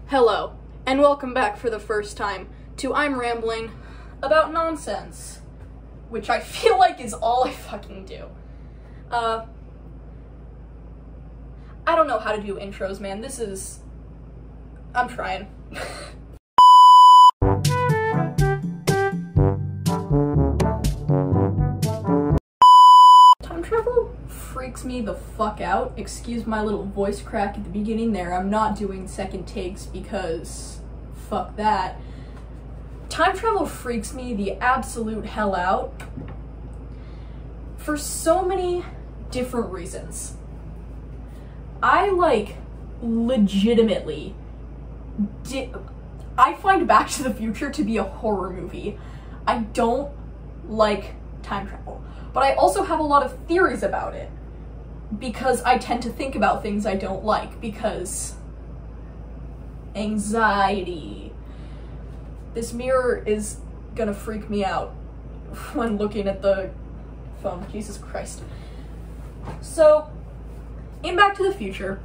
Hello, and welcome back for the first time to I'm Rambling About Nonsense, which I feel like is all I fucking do. I don't know how to do intros, man. I'm trying. Time travel freaks me the fuck out. Excuse my little voice crack at the beginning there. I'm not doing second takes because fuck that. Time travel freaks me the absolute hell out for so many different reasons. I legitimately I find Back to the Future to be a horror movie. I don't like time travel, but I also have a lot of theories about it because I tend to think about things I don't like because anxiety. This mirror is gonna freak me out when looking at the phone. Jesus Christ. So, in Back to the Future,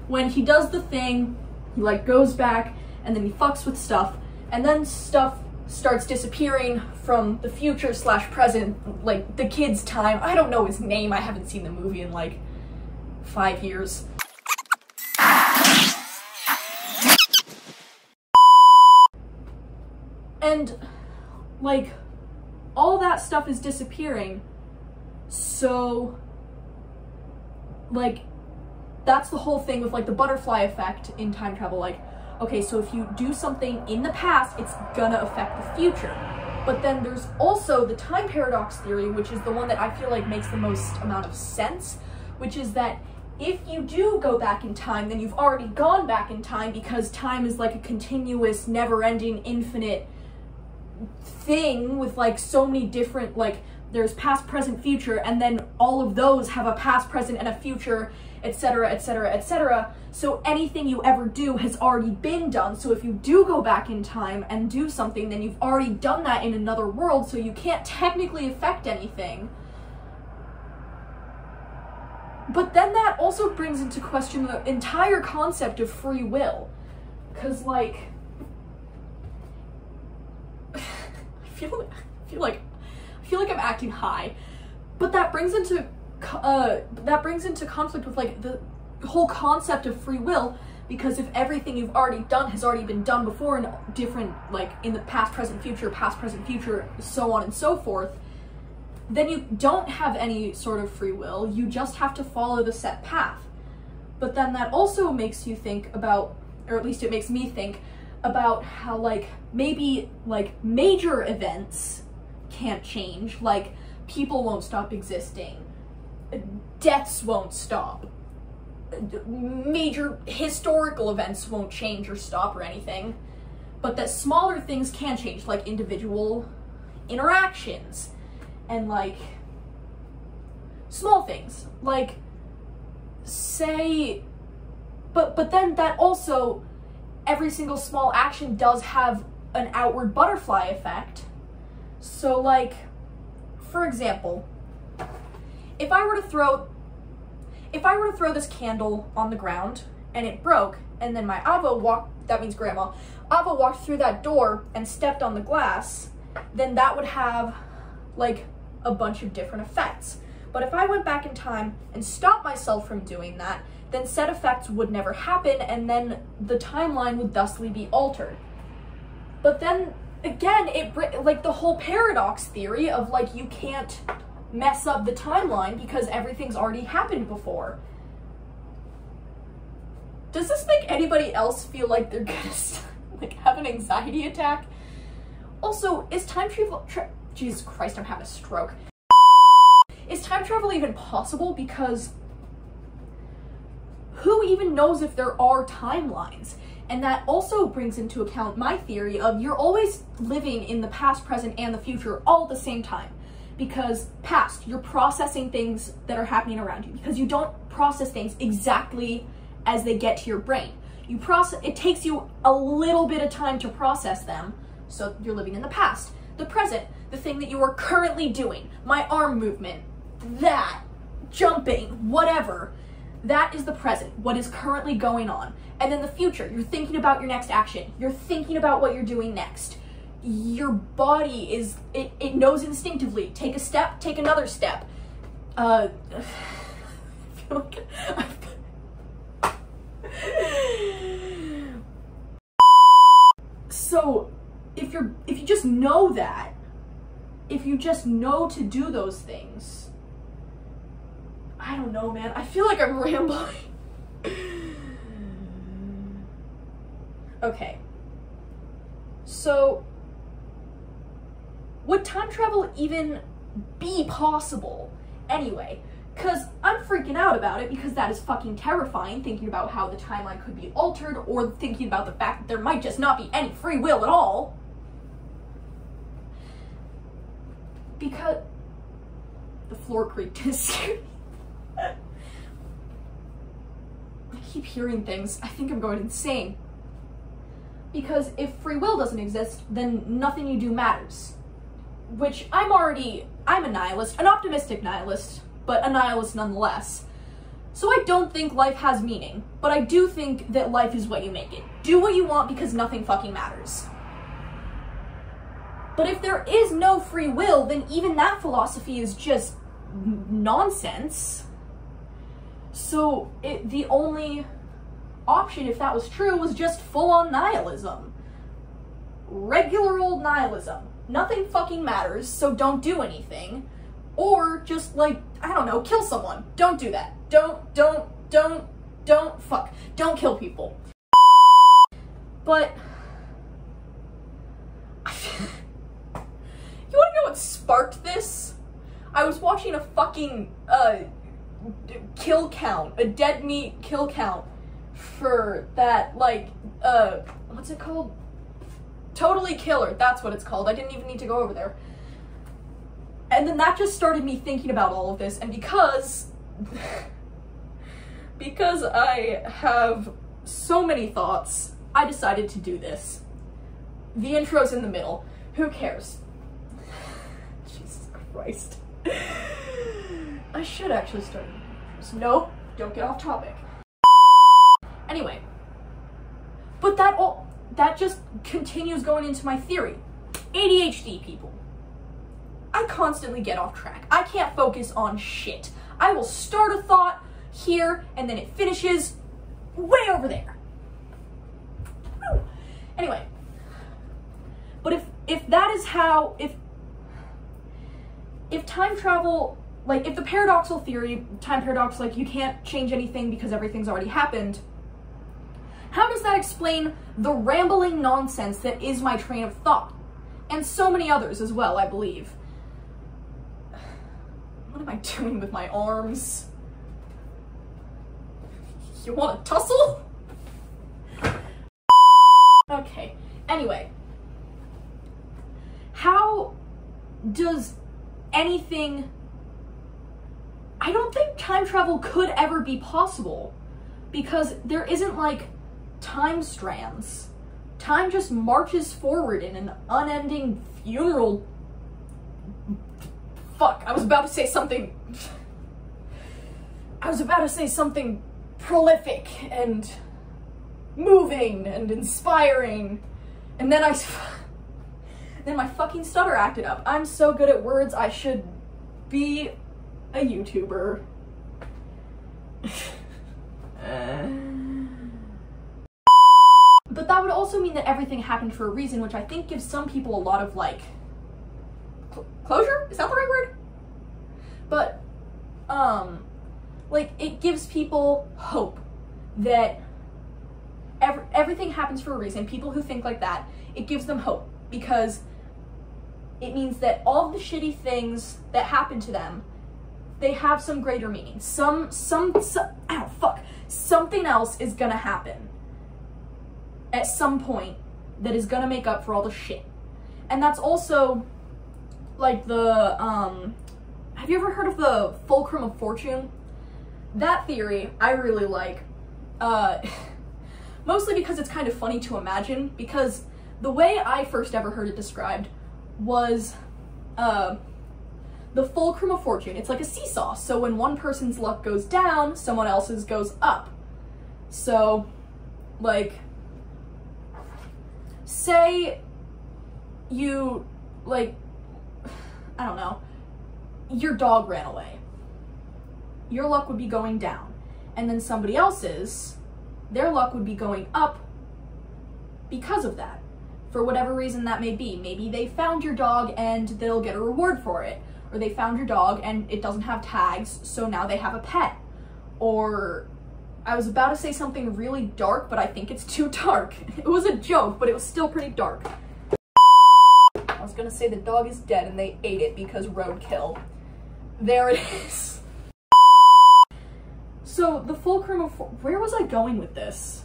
when he does the thing, he goes back and then he fucks with stuff, and then stuff starts disappearing from the future / present, the kid's time. I don't know his name, I haven't seen the movie in 5 years. And all that stuff is disappearing, so that's the whole thing with the butterfly effect in time travel. Okay, so if you do something in the past, it's gonna affect the future. But then there's also the time paradox theory, which is the one that I feel makes the most amount of sense, which is that if you do go back in time, then you've already gone back in time because time is a continuous, never-ending, infinite thing with so many different, there's past, present, future, and then all of those have a past, present, and a future, etc., etc., etc. So anything you ever do has already been done. So if you do go back in time and do something, then you've already done that in another world, so you can't technically affect anything. But then that also brings into question the entire concept of free will. Because, I feel like I'm acting high, but that brings into conflict with the whole concept of free will, because if everything you've already done has already been done before in different, in the past, present, future, so on and so forth, then you don't have any sort of free will, you just have to follow the set path. But then that also makes you think about, or at least it makes me think about how maybe major events can't change, people won't stop existing, deaths won't stop, major historical events won't change or stop or anything, but that smaller things can change, individual interactions, and small things, say, but then that also, every single small action does have an outward butterfly effect. So for example, if I were to throw this candle on the ground and it broke, and then my that means Grandma, Ava walked through that door and stepped on the glass, then that would have a bunch of different effects. But if I went back in time and stopped myself from doing that, then said effects would never happen, and then the timeline would thusly be altered. But then again, the whole paradox theory of you can't mess up the timeline because everything's already happened before. Does this make anybody else feel like they're gonna have an anxiety attack? Also, is time travel Jesus Christ, I'm having a stroke. Is time travel even possible? Because who even knows if there are timelines? And that also brings into account my theory of you're always living in the past, present, and the future all at the same time. Because past, you're processing things that are happening around you, because you don't process things exactly as they get to your brain. It takes you a little bit of time to process them, so you're living in the past. The present, the thing that you are currently doing, my arm movement, that, jumping, whatever, That is the present, what is currently going on. And then the future, you're thinking about your next action. You're thinking about what you're doing next. Your body is, it knows instinctively. Take a step, take another step. I feel like So, if you just know that, if you just know to do those things, I don't know, man. I feel like I'm rambling. Okay. So, would time travel even be possible anyway? Because I'm freaking out about it because that is fucking terrifying, thinking about how the timeline could be altered, or thinking about the fact that there might just not be any free will at all. Because the floor creaked. I keep hearing things. I think I'm going insane. Because if free will doesn't exist, then nothing you do matters. Which I'm a nihilist, an optimistic nihilist, but a nihilist nonetheless. So I don't think life has meaning, but I do think that life is what you make it. Do what you want because nothing fucking matters. But if there is no free will, then even that philosophy is just nonsense. So the only option, if that was true, was just full-on nihilism. Regular old nihilism. Nothing fucking matters, so don't do anything. Or just, like, I don't know, kill someone. Don't do that. Don't kill people. But you wanna know what sparked this? I was watching a fucking, kill count, a dead meat kill count for that, like, what's it called? Totally Killer, that's what it's called. I didn't even need to go over there. And then that just started me thinking about all of this, and because I have so many thoughts, I decided to do this. The intro's in the middle. Who cares? Jesus Christ. I should actually start. No, don't get off topic. Anyway, but that just continues going into my theory. ADHD people. I constantly get off track. I can't focus on shit. I will start a thought here, and then it finishes way over there. Woo. Anyway, but if that is how, if time travel, like, if the paradoxical theory, time paradox, like, you can't change anything because everything's already happened, how does that explain the rambling nonsense that is my train of thought? And so many others as well, I believe. What am I doing with my arms? You want to tussle? Okay, anyway. How does anything... I don't think time travel could ever be possible, because there isn't, like, time strands. Time just marches forward in an unending funeral. Fuck, I was about to say something prolific and moving and inspiring, and then then my fucking stutter acted up. I'm so good at words, I should be a YouTuber. But that would also mean that everything happened for a reason, which I think gives some people a lot of, like, closure? Is that the right word? But, like, it gives people hope that everything happens for a reason. People who think like that, it gives them hope, because it means that all the shitty things that happen to them, they have some greater meaning. Something else is gonna happen at some point that is gonna make up for all the shit. And that's also, like, the, have you ever heard of the fulcrum of fortune? That theory I really like, mostly because it's kind of funny to imagine, because the way I first ever heard it described was, the fulcrum of fortune. It's like a seesaw. So when one person's luck goes down, someone else's goes up. So, like, say you, like, I don't know, your dog ran away. Your luck would be going down. And then somebody else's, their luck would be going up because of that. For whatever reason that may be. Maybe they found your dog and they'll get a reward for it. Or they found your dog and it doesn't have tags, so now they have a pet. Or, I was about to say something really dark, but I think it's too dark. It was a joke, but it was still pretty dark. I was gonna say the dog is dead and they ate it because roadkill. There it is. So, the fulcrum of... Where was I going with this?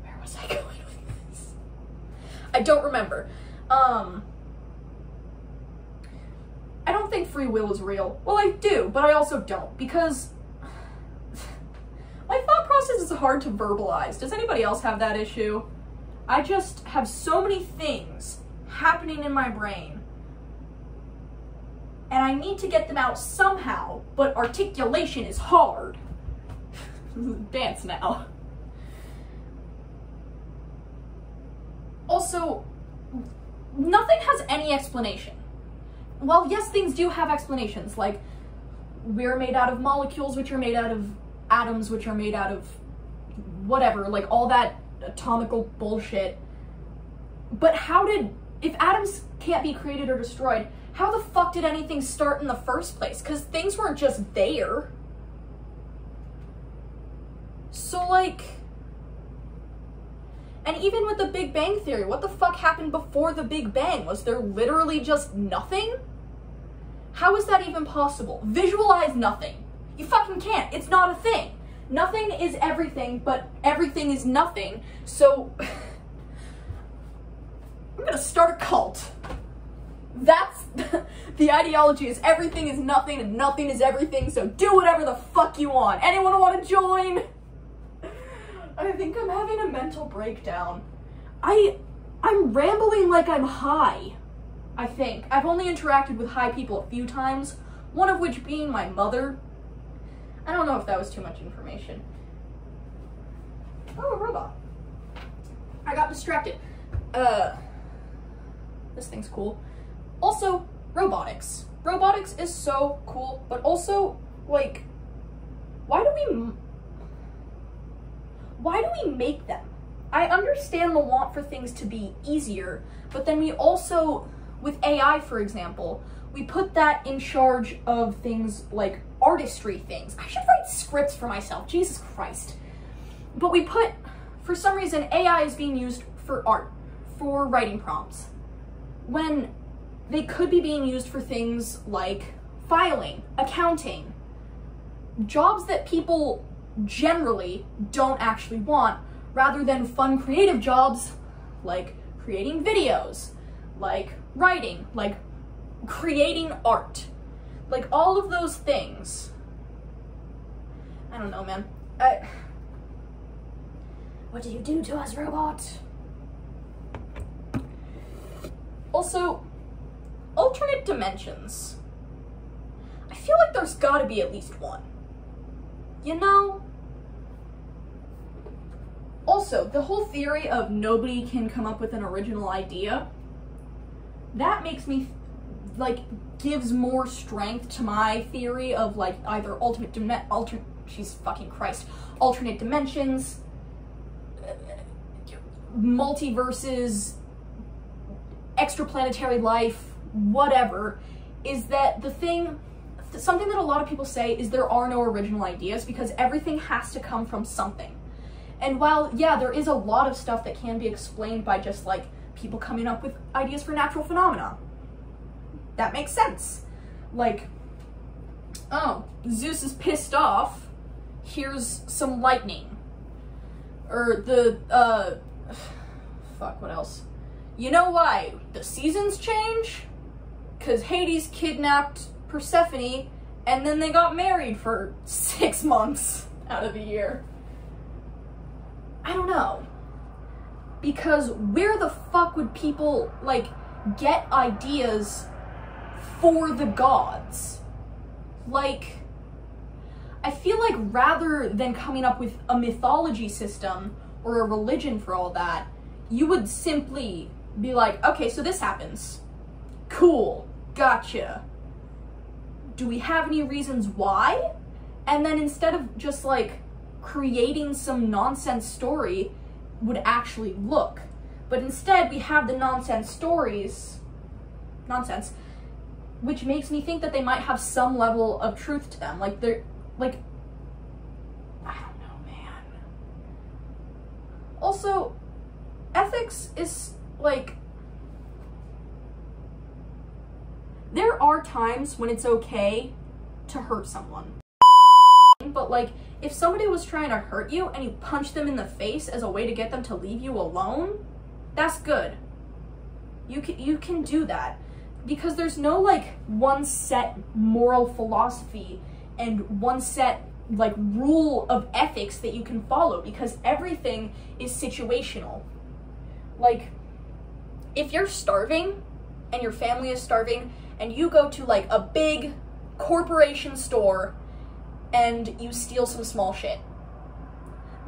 Where was I going with this? I don't remember. I don't think free will is real. Well, I do, but I also don't, because my thought process is hard to verbalize. Does anybody else have that issue? I just have so many things happening in my brain, and I need to get them out somehow, but articulation is hard. Dance now. Also, nothing has any explanation. Well, yes, things do have explanations, like we're made out of molecules, which are made out of atoms, which are made out of whatever, like all that atomical bullshit. But how did, if atoms can't be created or destroyed, how the fuck did anything start in the first place? Because things weren't just there. So, like, and even with the Big Bang Theory, what the fuck happened before the Big Bang? Was there literally just nothing? How is that even possible? Visualize nothing. You fucking can't. It's not a thing. Nothing is everything, but everything is nothing. So, I'm gonna start a cult. That's the ideology, is everything is nothing and nothing is everything, so do whatever the fuck you want. Anyone want to join? I think I'm having a mental breakdown. I'm rambling like I'm high, I think. I've only interacted with high people a few times, one of which being my mother. I don't know if that was too much information. Oh, a robot. I got distracted. This thing's cool. Also, robotics. Robotics is so cool, but also, like, why do we make them? I understand the want for things to be easier, but then we also, with AI, for example, we put that in charge of things like artistry things. I should write scripts for myself, Jesus Christ. But we put, for some reason, AI is being used for art, for writing prompts, when they could be being used for things like filing, accounting, jobs that people generally don't actually want, rather than fun creative jobs like creating videos, like writing, like creating art, like all of those things. I don't know, man. What do you do to us, robot? Also, alternate dimensions. I feel like there's gotta be at least one. You know? Also, the whole theory of nobody can come up with an original idea, that makes me, like, gives more strength to my theory of, like, either alternate dimensions, multiverses, extraplanetary life, whatever, is that something that a lot of people say is there are no original ideas because everything has to come from something. And while, yeah, there is a lot of stuff that can be explained by just, like, people coming up with ideas for natural phenomena. That makes sense. Like, oh, Zeus is pissed off, here's some lightning. Or fuck, what else? You know why the seasons change? 'Cause Hades kidnapped Persephone, and then they got married for 6 months out of the year. I don't know. Because where the fuck would people, like, get ideas for the gods. Like, I feel like rather than coming up with a mythology system or a religion for all that, you would simply be like, okay, so this happens. Cool, gotcha. Do we have any reasons why? And then instead of just like creating some nonsense story, would actually look. But instead we have the nonsense, which makes me think that they might have some level of truth to them. Like they're, like, I don't know, man. Also, ethics is like, there are times when it's okay to hurt someone. But like, if somebody was trying to hurt you and you punch them in the face as a way to get them to leave you alone, that's good. You can do that. Because there's no like one set moral philosophy and one set like rule of ethics that you can follow, because everything is situational. Like, if you're starving and your family is starving and you go to like a big corporation store and you steal some small shit,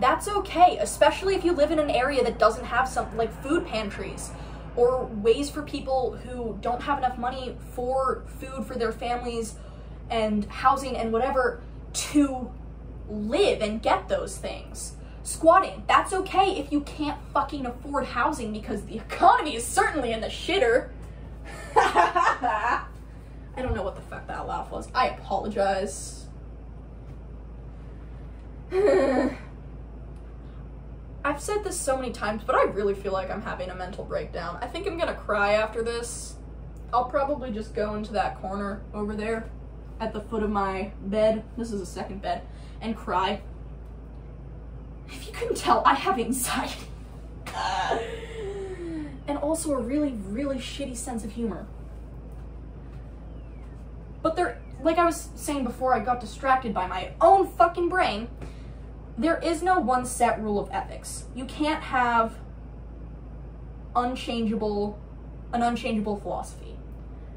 that's okay, especially if you live in an area that doesn't have some like food pantries or ways for people who don't have enough money for food for their families and housing and whatever to live and get those things. Squatting, that's okay if you can't fucking afford housing, because the economy is certainly in the shitter. I don't know what the fuck that laugh was. I apologize. I've said this so many times, but I really feel like I'm having a mental breakdown. I think I'm gonna cry after this. I'll probably just go into that corner over there at the foot of my bed. This is a second bed. And cry. If you couldn't tell, I have anxiety. And also a really, really shitty sense of humor. But there, like I was saying before I got distracted by my own fucking brain, there is no one set rule of ethics. You can't have an unchangeable philosophy,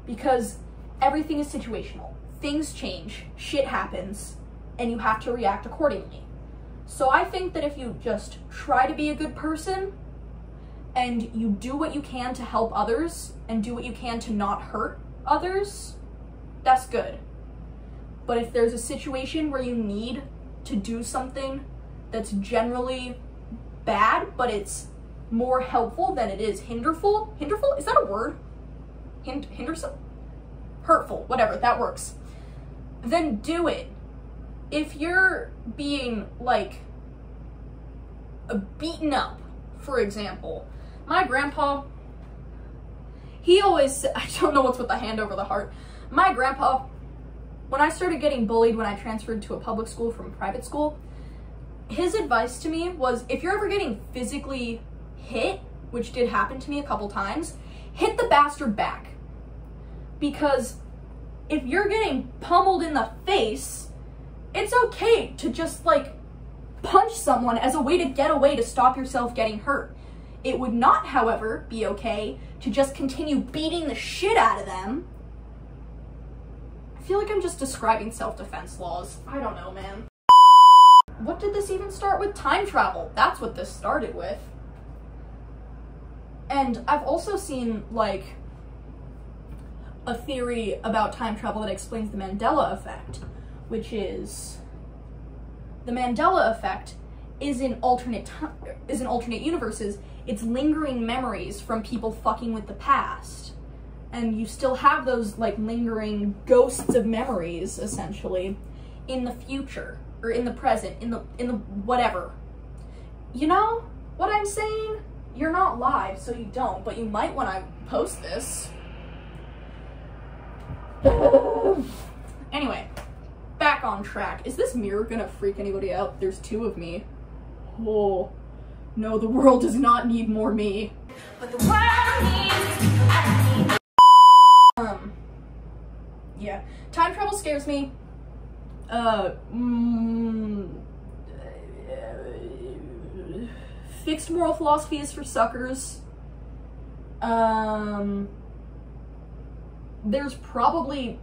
because everything is situational. Things change, shit happens, and you have to react accordingly. So I think that if you just try to be a good person and you do what you can to help others and do what you can to not hurt others, that's good. But if there's a situation where you need to do something that's generally bad, but it's more helpful than it is hinderful. Hinderful? Is that a word? Hindersome? Hurtful, whatever, that works. Then do it. If you're being, like, beaten up, for example, my grandpa, he always, I don't know what's with the hand over the heart. My grandpa, when I started getting bullied when I transferred to a public school from private school, his advice to me was, if you're ever getting physically hit, which did happen to me a couple times, hit the bastard back. Because if you're getting pummeled in the face, it's okay to just like punch someone as a way to get away to stop yourself getting hurt. It would not, however, be okay to just continue beating the shit out of them. I feel like I'm just describing self-defense laws. I don't know, man. What did this even start with? Time travel. That's what this started with. And I've also seen, like, a theory about time travel that explains the Mandela effect, which is the Mandela effect is in alternate universes. It's lingering memories from people fucking with the past. And you still have those, like, lingering ghosts of memories, essentially, in the future, or in the present, in the whatever. You know what I'm saying? You're not live, so you don't, but you might when I post this. Anyway, back on track. Is this mirror gonna freak anybody out? There's two of me. Oh, no, the world does not need more me. But the world needs yeah, time travel scares me. Fixed moral philosophy is for suckers. there's probably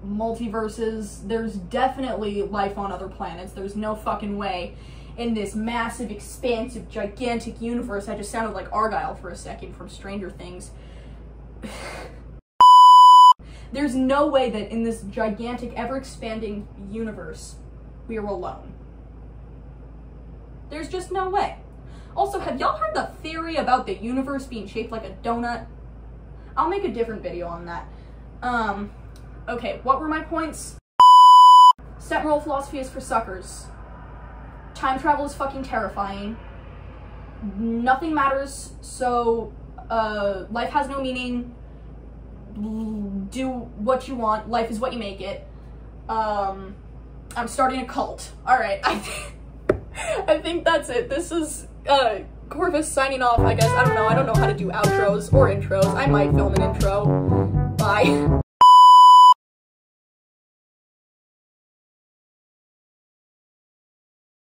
multiverses, there's definitely life on other planets. There's no fucking way in this massive, expansive, gigantic universe. I just sounded like Argyle for a second from Stranger Things. There's no way that in this gigantic, ever-expanding universe, we are alone. There's just no way. Also, have y'all heard the theory about the universe being shaped like a donut? I'll make a different video on that. Okay, what were my points? Set moral philosophy is for suckers. Time travel is fucking terrifying. Nothing matters, so, life has no meaning. Do what you want. Life is what you make it. I'm starting a cult. Alright, I think that's it. This is, Corvus signing off, I guess. I don't know how to do outros or intros. I might film an intro. Bye.